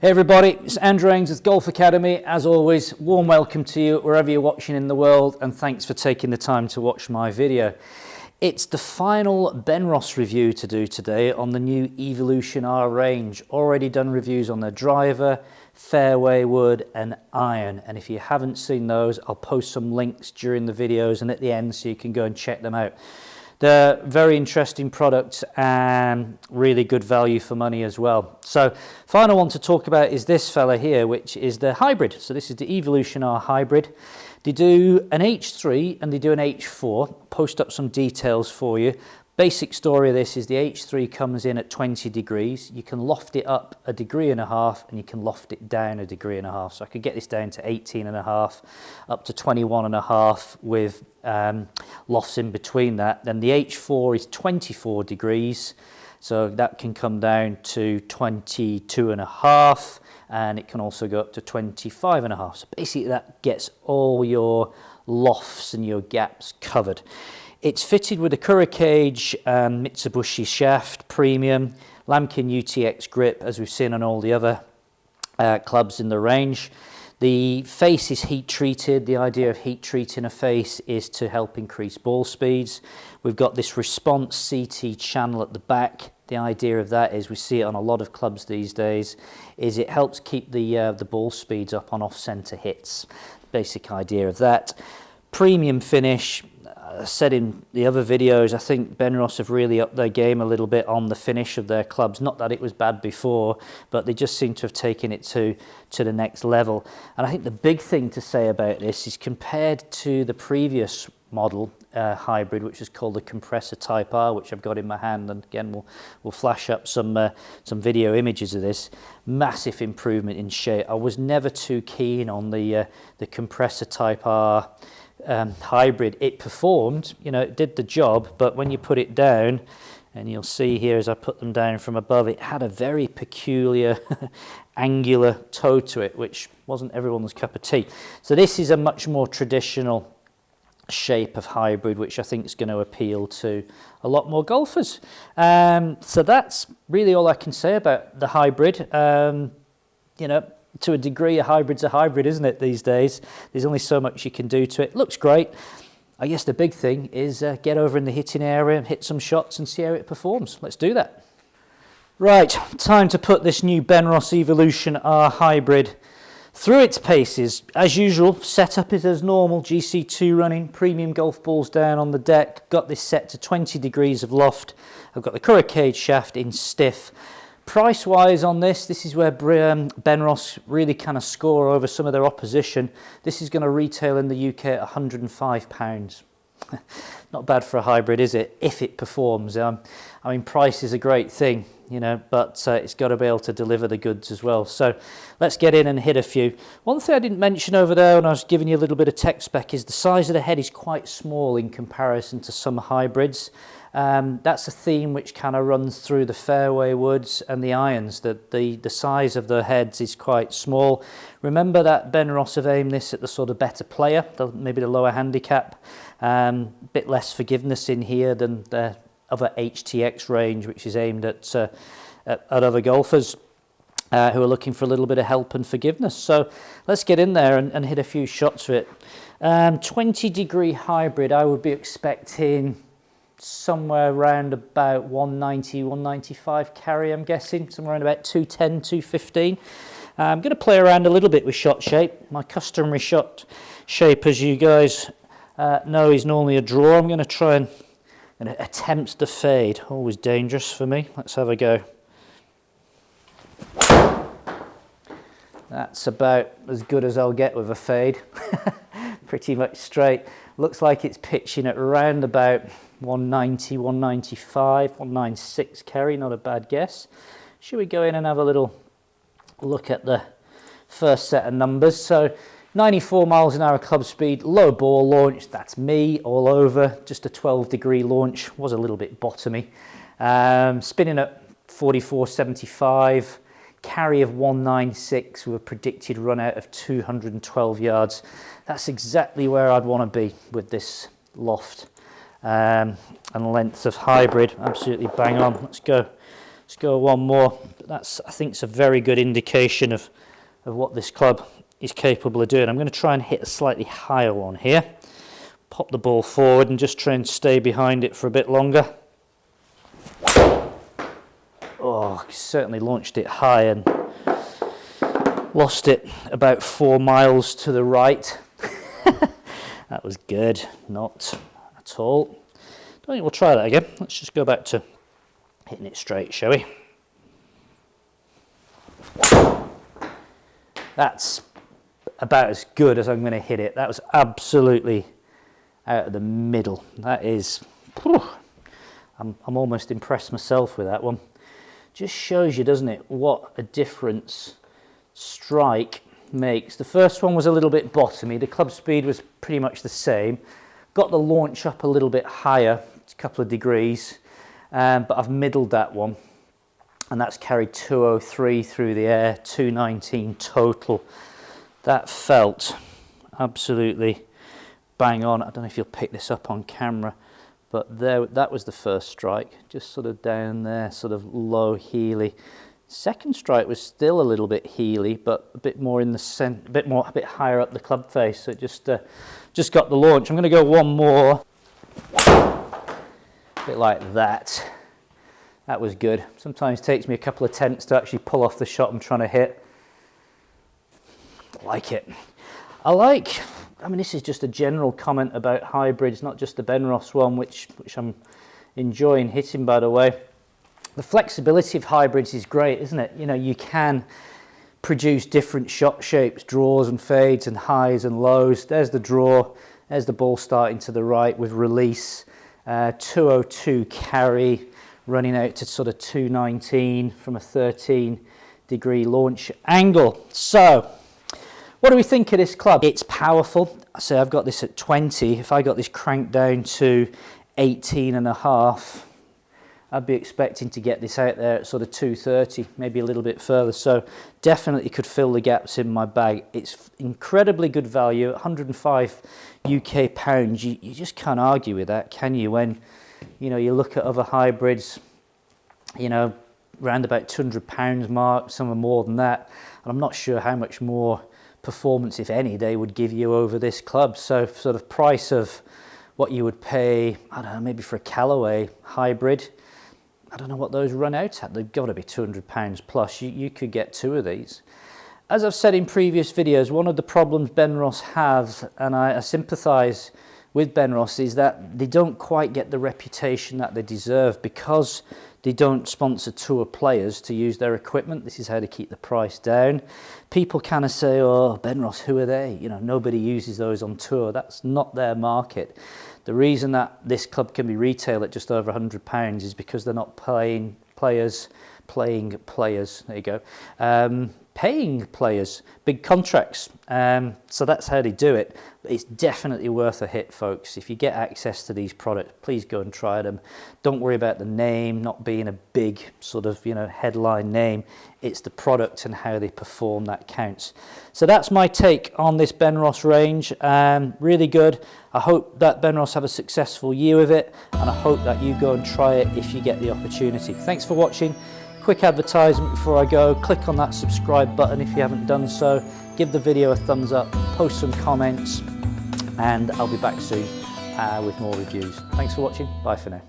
Hey everybody, it's Andrew Ainsworth Golf Academy. As always, warm welcome to you wherever you're watching in the world, and thanks for taking the time to watch my video. It's the final Benross review to do today on the new Evolution R range. Already done reviews on the driver, fairway wood and iron, and if you haven't seen those, I'll post some links during the videos and at the end so you can go and check them out. They're very interesting products and really good value for money as well. So final one to talk about is this fella here, which is the hybrid. So this is the Evolution R hybrid. They do an H3 and they do an H4. Post up some details for you. Basic story of this is the H3 comes in at 20 degrees. You can loft it up 1.5 degrees and you can loft it down 1.5 degrees. So I could get this down to 18.5 up to 21.5 with lofts in between that. Then the H4 is 24 degrees. So that can come down to 22.5 and it can also go up to 25.5. So basically that gets all your lofts and your gaps covered. It's fitted with a Kura cage, Mitsubishi shaft, premium, Lamken UTX grip, as we've seen on all the other clubs in the range. The face is heat treated. The idea of heat treating a face is to help increase ball speeds. We've got this response CT channel at the back. The idea of that is, we see it on a lot of clubs these days, is it helps keep the ball speeds up on off-center hits. Basic idea of that. Premium finish. I said in the other videos, I think Benross have really upped their game a little bit on the finish of their clubs. Not that it was bad before, but they just seem to have taken it to the next level. And I think the big thing to say about this is, compared to the previous model hybrid, which is called the Compressor Type R, which I've got in my hand, and again we'll flash up some video images of this. Massive improvement in shape. I was never too keen on the Compressor Type R hybrid. It performed, you know, it did the job, but when you put it down, and you'll see here as I put them down from above, it had a very peculiar angular toe to it, which wasn't everyone's cup of tea. So this is a much more traditional shape of hybrid, which I think is going to appeal to a lot more golfers. So that's really all I can say about the hybrid. You know, to a degree, a hybrid's a hybrid, isn't it, these days? There's only so much you can do to it. Looks great. I guess the big thing is get over in the hitting area and hit some shots and see how it performs. Let's do that. Right, time to put this new Benross Evolution R hybrid through its paces. As usual, setup is as normal. GC2 running, premium golf balls down on the deck. Got this set to 20 degrees of loft. I've got the Kura cage shaft in stiff. Price-wise on this is where Benross really kind of score over some of their opposition. This is going to retail in the UK at £105. Not bad for a hybrid, is it? If it performs. I mean, price is a great thing, you know, but it's got to be able to deliver the goods as well. So let's get in and hit a few. One thing I didn't mention over there when I was giving you a little bit of tech spec is the size of the head is quite small in comparison to some hybrids. That's a theme which kind of runs through the fairway woods and the irons, that the size of the heads is quite small. Remember that Benross have aimed this at the sort of better player, maybe the lower handicap. Bit less forgiveness in here than the other HTX range, which is aimed at other golfers who are looking for a little bit of help and forgiveness. So let's get in there and hit a few shots with it. 20 degree hybrid, I would be expecting somewhere around about 190, 195 carry, I'm guessing, somewhere around about 210, 215. I'm going to play around a little bit with shot shape. My customary shot shape, as you guys know, is normally a draw. I'm going to try and attempt the fade. Always dangerous for me. Let's have a go. That's about as good as I'll get with a fade. Pretty much straight. Looks like it's pitching at around about 190, 195, 196 carry, not a bad guess. Should we go in and have a little look at the first set of numbers? So 94 miles an hour club speed, low ball launch, that's me all over, just a 12 degree launch, was a little bit bottomy. Spinning at 44.75, carry of 196 with a predicted run out of 212 yards. That's exactly where I'd want to be with this loft and length of hybrid. Absolutely bang on. Let's go one more. that's, I think, it's a very good indication of what this club is capable of doing. I'm going to try and hit a slightly higher one here. Pop the ball forward and just try and stay behind it for a bit longer. Oh, certainly launched it high and lost it about 4 miles to the right. That was good, not at all. Don't think we'll try that again. Let's just go back to hitting it straight, shall we? That's about as good as I'm going to hit it. That was absolutely out of the middle. That is, whew, I'm almost impressed myself with that one. Just shows you, doesn't it, what a difference strike makes. The first one was a little bit bottomy. The club speed was pretty much the same. Got the launch up a little bit higher, a couple of degrees, but I've middled that one, and that's carried 203 through the air, 219 total. That felt absolutely bang on. I don't know if you'll pick this up on camera, but there, that was the first strike, just sort of down there, sort of low heely. Second strike was still a little bit heely, but a bit more in the center, a bit higher up the club face. So it just got the launch. I'm going to go one more, a bit like that. That was good. Sometimes it takes me a couple of attempts to actually pull off the shot I'm trying to hit. I like it. I mean, this is just a general comment about hybrids, not just the Benross one, which I'm enjoying hitting, by the way. The flexibility of hybrids is great, isn't it? You know, you can produce different shot shapes, draws and fades and highs and lows. There's the draw, there's the ball starting to the right with release, 202 carry, running out to sort of 219 from a 13-degree launch angle. So, what do we think of this club? It's powerful. So I've got this at 20. If I got this cranked down to 18.5, I'd be expecting to get this out there at sort of 230, maybe a little bit further. So definitely could fill the gaps in my bag. It's incredibly good value, 105 UK pounds. You just can't argue with that, can you? When, you know, you look at other hybrids, you know, around about £200 mark, some are more than that. And I'm not sure how much more performance, if any, they would give you over this club. So sort of price of what you would pay, I don't know, maybe for a Callaway hybrid, I don't know what those run out at. They've got to be £200 plus. You could get 2 of these. As I've said in previous videos, one of the problems Benross have, and I sympathise with Benross, is that they don't quite get the reputation that they deserve because they don't sponsor tour players to use their equipment. This is how they keep the price down. People kind of say, oh, Benross, who are they? You know, nobody uses those on tour. That's not their market. The reason that this club can be retailed at just over £100 is because they're not paying players, there you go, paying players, big contracts. So that's how they do it. It's definitely worth a hit, folks. If you get access to these products, please go and try them. Don't worry about the name not being a big sort of, you know, headline name. It's the product and how they perform that counts. So that's my take on this Benross range. Really good. I hope that Benross have a successful year with it, and I hope that you go and try it if you get the opportunity. Thanks for watching. Quick advertisement before I go. Click on that subscribe button if you haven't done so. Give the video a thumbs up, post some comments, and I'll be back soon with more reviews. Thanks for watching. Bye for now.